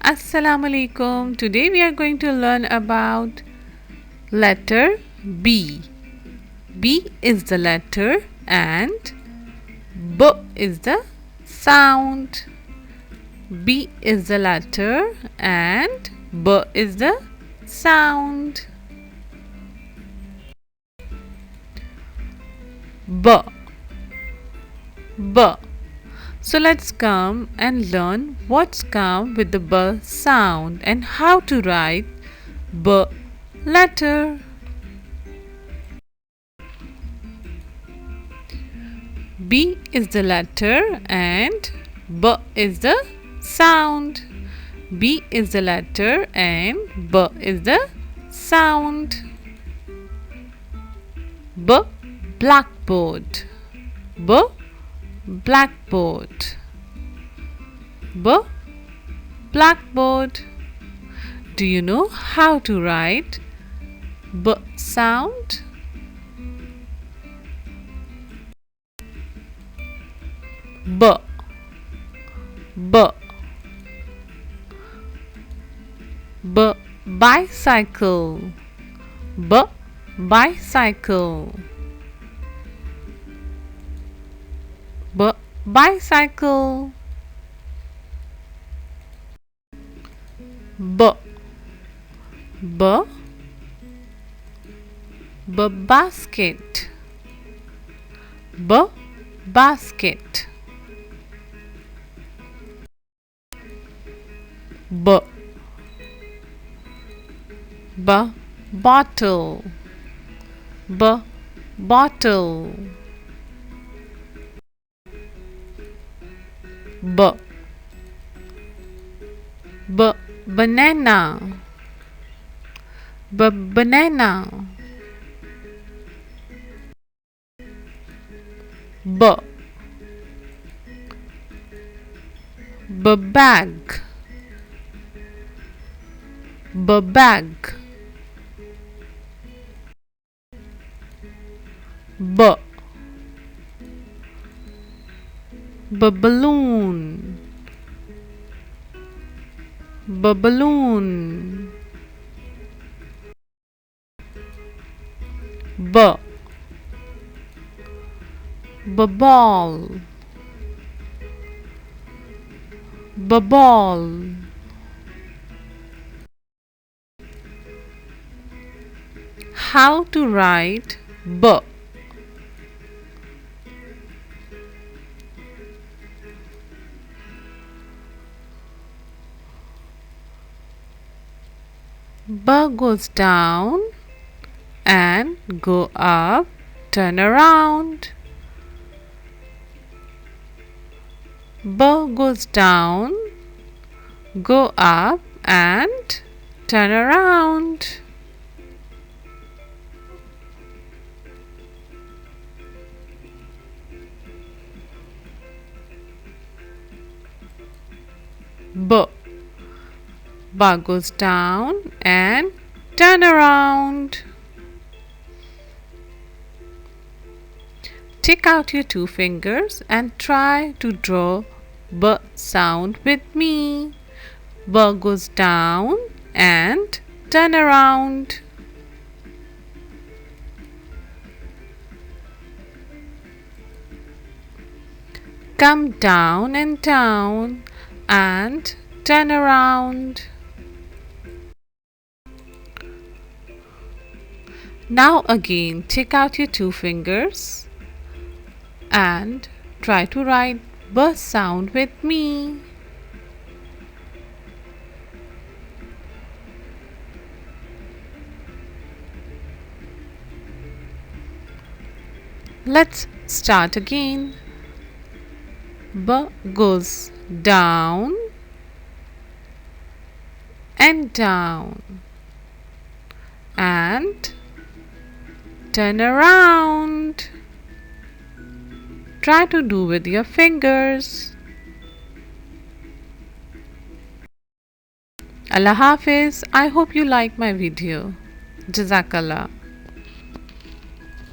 Assalamu alaikum. Today we are going to learn about letter B. B is the letter and B is the sound. B is the letter and B is the sound. B. B. So let's come and learn what's come with the B sound and how to write B letter. B is the letter and B is the sound. B is the letter and B is the sound. B, blackboard. B, blackboard. B, blackboard. Do you know how to write B sound? B, B. B, bicycle. B, bicycle. B, bicycle. B, B, B, basket. B, basket. B, B, bottle. B, bottle. B, B, banana. B, banana. B, B, bag. B, bag. B, B, balloon. B, balloon. B, B, ball. B, ball. How to write B? B goes down and go up, turn around. B goes down, go up and turn around. B. B goes down and turn around. Take out your two fingers and try to draw B sound with me. B goes down and turn around. Come down and down and turn around. Now again take out your two fingers and try to write B sound with me. Let's start again. B goes down and down and turn around. Try to do with your fingers. Allah Hafiz. I hope you like my video. Jazakallah.